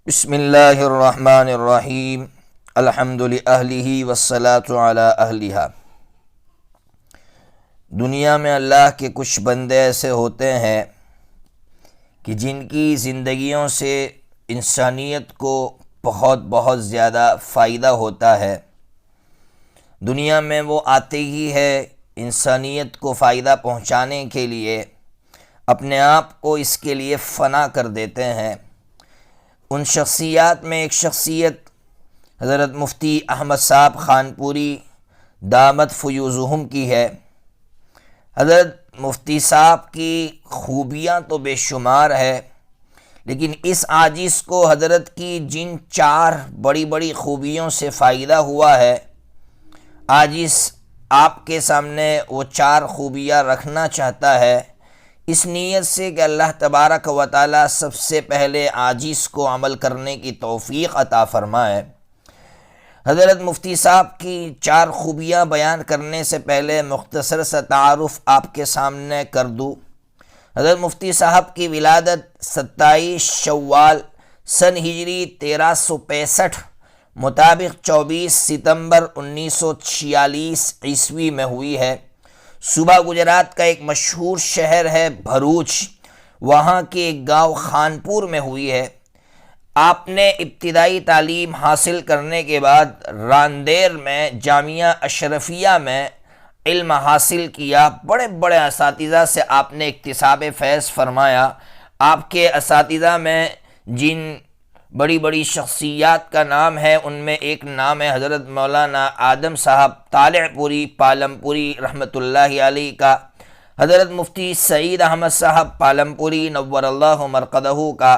بسم اللہ الرحمن الرحیم الحمد للہ والصلاة علی اہلہا۔ دنیا میں اللہ کے کچھ بندے ایسے ہوتے ہیں کہ جن کی زندگیوں سے انسانیت کو بہت زیادہ فائدہ ہوتا ہے۔ دنیا میں وہ آتے ہی ہے انسانیت کو فائدہ پہنچانے کے لیے، اپنے آپ کو اس کے لیے فنا کر دیتے ہیں۔ ان شخصیات میں ایک شخصیت حضرت مفتی احمد صاحب خانپوری دامت فیوضہم کی ہے۔ حضرت مفتی صاحب کی خوبیاں تو بے شمار ہے، لیکن اس عاجز کو حضرت کی جن 4 بڑی خوبیوں سے فائدہ ہوا ہے، عاجز آپ کے سامنے وہ 4 خوبیاں رکھنا چاہتا ہے، اس نیت سے کہ اللہ تبارک و تعالی سب سے پہلے عاجز کو عمل کرنے کی توفیق عطا فرمائے۔ حضرت مفتی صاحب کی 4 خوبیاں بیان کرنے سے پہلے مختصر سا تعارف آپ کے سامنے کر دوں۔ حضرت مفتی صاحب کی ولادت 27 شوال سن ہجری 1365 مطابق 24 ستمبر 1946 عیسوی میں ہوئی ہے۔ صوبہ گجرات کا ایک مشہور شہر ہے بھروچ، وہاں کے ایک گاؤں خانپور میں ہوئی ہے۔ آپ نے ابتدائی تعلیم حاصل کرنے کے بعد راندیر میں جامعہ اشرفیہ میں علم حاصل کیا۔ بڑے اساتذہ سے آپ نے اکتساب فیض فرمایا۔ آپ کے اساتذہ میں جن بڑی شخصیات کا نام ہے، ان میں ایک نام ہے حضرت مولانا آدم صاحب طالع پوری پالم پوری رحمۃ اللہ علیہ کا، حضرت مفتی سعید احمد صاحب پالم پوری نور اللہ مرقدہ کا،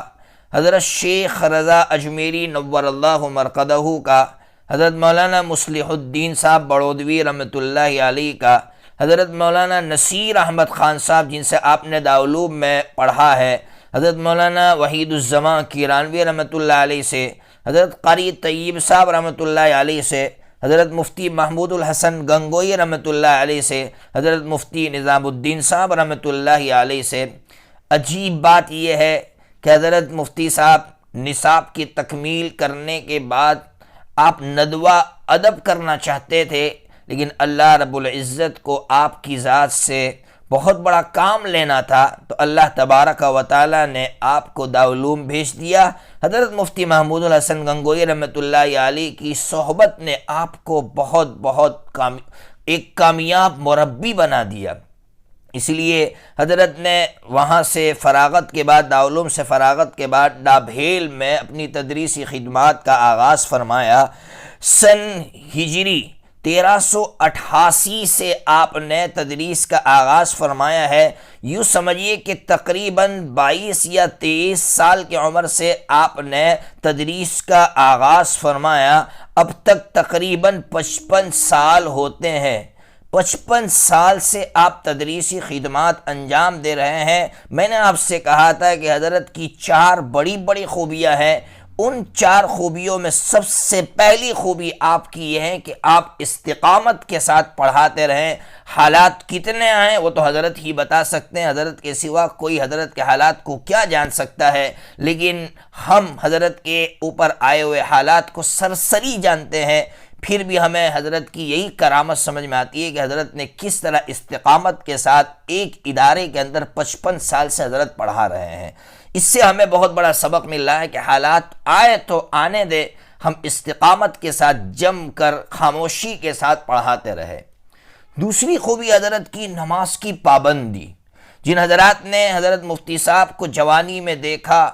حضرت شیخ رضا اجمیری نور اللہ مرقدہ کا، حضرت مولانا مصلح الدین صاحب بڑودوی رحمۃ اللہ علیہ کا، حضرت مولانا نصیر احمد خان صاحب جن سے آپ نے دارالعلوم میں پڑھا ہے، حضرت مولانا وحید الزمان کیرانوی رحمۃ اللہ علیہ سے، حضرت قاری طیب صاحب رحمۃ اللہ علیہ سے، حضرت مفتی محمود الحسن گنگوئی رحمۃ اللہ علیہ سے، حضرت مفتی نظام الدین صاحب رحمۃ اللہ علیہ سے۔ عجیب بات یہ ہے کہ حضرت مفتی صاحب نصاب کی تکمیل کرنے کے بعد آپ ندوہ ادب کرنا چاہتے تھے، لیکن اللہ رب العزت کو آپ کی ذات سے بہت بڑا کام لینا تھا، تو اللہ تبارک و تعالی نے آپ کو دارالعلوم بھیج دیا۔ حضرت مفتی محمود الحسن گنگوئی رحمۃ اللہ علیہ کی صحبت نے آپ کو ایک کامیاب مربی بنا دیا۔ اس لیے حضرت نے وہاں سے فراغت کے بعد، دارالعلوم سے فراغت کے بعد ڈابھیل میں اپنی تدریسی خدمات کا آغاز فرمایا۔ سن ہجری 1388 سے آپ نے تدریس کا آغاز فرمایا ہے۔ یوں سمجھیے کہ تقریباً 22 یا 23 سال کی عمر سے آپ نے تدریس کا آغاز فرمایا۔ اب تک تقریباً 55 سال ہوتے ہیں۔ 55 سال سے آپ تدریسی خدمات انجام دے رہے ہیں۔ میں نے آپ سے کہا تھا کہ حضرت کی 4 بڑی خوبیاں ہیں۔ ان 4 خوبیوں میں سب سے پہلی خوبی آپ کی یہ ہے کہ آپ استقامت کے ساتھ پڑھاتے رہیں۔ حالات کتنے آئیں وہ تو حضرت ہی بتا سکتے ہیں، حضرت کے سوا کوئی حضرت کے حالات کو کیا جان سکتا ہے، لیکن ہم حضرت کے اوپر آئے ہوئے حالات کو سرسری جانتے ہیں۔ پھر بھی ہمیں حضرت کی یہی کرامت سمجھ میں آتی ہے کہ حضرت نے کس طرح استقامت کے ساتھ ایک ادارے کے اندر 55 سال سے حضرت پڑھا رہے ہیں۔ اس سے ہمیں بہت بڑا سبق مل رہا ہے کہ حالات آئے تو آنے دے، ہم استقامت کے ساتھ جم کر خاموشی کے ساتھ پڑھاتے رہے۔ دوسری خوبی حضرت کی نماز کی پابندی۔ جن حضرات نے حضرت مفتی صاحب کو جوانی میں دیکھا،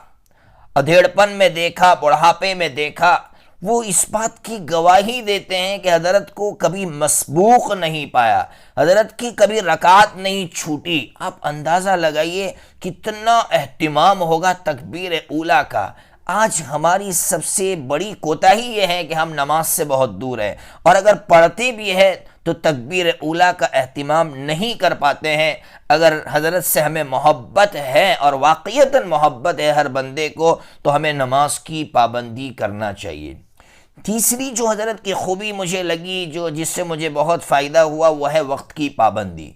ادھیڑپن میں دیکھا، بڑھاپے میں دیکھا، وہ اس بات کی گواہی دیتے ہیں کہ حضرت کو کبھی مسبوق نہیں پایا، حضرت کی کبھی رکعت نہیں چھوٹی۔ آپ اندازہ لگائیے کتنا اہتمام ہوگا تکبیر اولیٰ کا۔ آج ہماری سب سے بڑی کوتاہی یہ ہے کہ ہم نماز سے بہت دور ہیں، اور اگر پڑھتے بھی ہیں تو تکبیر اولیٰ کا اہتمام نہیں کر پاتے ہیں۔ اگر حضرت سے ہمیں محبت ہے اور واقعتاً محبت ہے ہر بندے کو، تو ہمیں نماز کی پابندی کرنا چاہیے۔ تیسری جو حضرت کی خوبی مجھے لگی، جس سے مجھے بہت فائدہ ہوا، وہ ہے وقت کی پابندی۔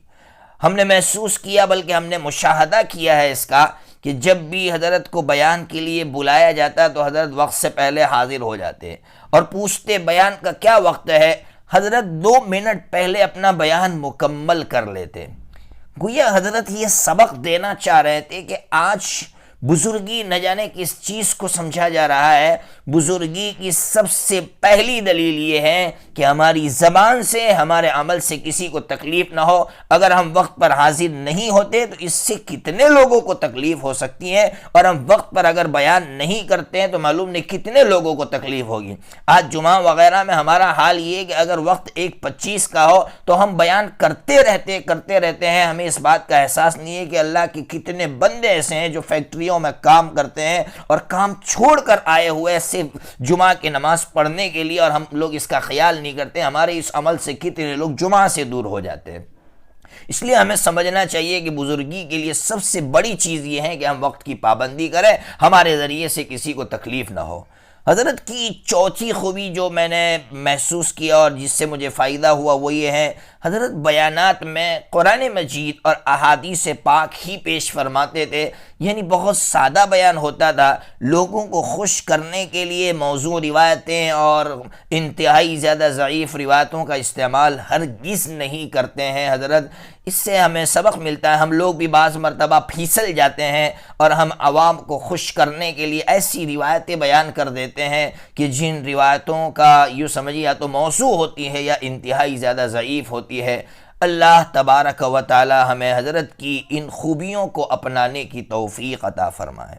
ہم نے محسوس کیا، بلکہ ہم نے مشاہدہ کیا ہے اس کا، کہ جب بھی حضرت کو بیان کے لیے بلایا جاتا تو حضرت وقت سے پہلے حاضر ہو جاتے اور پوچھتے بیان کا کیا وقت ہے، حضرت 2 منٹ پہلے اپنا بیان مکمل کر لیتے۔ گویا حضرت یہ سبق دینا چاہ رہے تھے کہ آج بزرگی نہ جانے کس چیز کو سمجھا جا رہا ہے۔ بزرگی کی سب سے پہلی دلیل یہ ہے کہ ہماری زبان سے، ہمارے عمل سے کسی کو تکلیف نہ ہو۔ اگر ہم وقت پر حاضر نہیں ہوتے تو اس سے کتنے لوگوں کو تکلیف ہو سکتی ہے، اور ہم وقت پر اگر بیان نہیں کرتے ہیں تو معلوم نہیں کتنے لوگوں کو تکلیف ہوگی۔ آج جمعہ وغیرہ میں ہمارا حال یہ ہے کہ اگر وقت 1:25 کا ہو تو ہم بیان کرتے رہتے ہیں، ہمیں اس بات کا احساس نہیں ہے کہ اللہ کے کتنے بندے ایسے ہیں جو فیکٹریوں میں کام کرتے ہیں اور کام چھوڑ کر آئے ہوئے صرف جمعہ کی نماز پڑھنے کے لیے، اور ہم لوگ اس کا خیال نہیں کرتے۔ ہمارے اس عمل سے کتنے لوگ جمعہ سے دور ہو جاتے ہیں۔ اس لیے ہمیں سمجھنا چاہیے کہ بزرگی کے لیے سب سے بڑی چیز یہ ہے کہ ہم وقت کی پابندی کریں، ہمارے ذریعے سے کسی کو تکلیف نہ ہو۔ حضرت کی چوتھی خوبی جو میں نے محسوس کیا اور جس سے مجھے فائدہ ہوا وہ یہ ہے، حضرت بیانات میں قرآن مجید اور احادیث پاک ہی پیش فرماتے تھے، یعنی بہت سادہ بیان ہوتا تھا۔ لوگوں کو خوش کرنے کے لیے موضوع روایتیں اور انتہائی زیادہ ضعیف روایتوں کا استعمال ہرگز نہیں کرتے ہیں حضرت۔ اس سے ہمیں سبق ملتا ہے۔ ہم لوگ بھی بعض مرتبہ پھیسل جاتے ہیں اور ہم عوام کو خوش کرنے کے لیے ایسی روایتیں بیان کر دیتے ہیں کہ جن روایتوں کا یوں سمجھیے یا تو موضوع ہوتی ہے یا انتہائی زیادہ ضعیف ہوتی ہے۔ اللہ تبارک و تعالی ہمیں حضرت کی ان خوبیوں کو اپنانے کی توفیق عطا فرمائے۔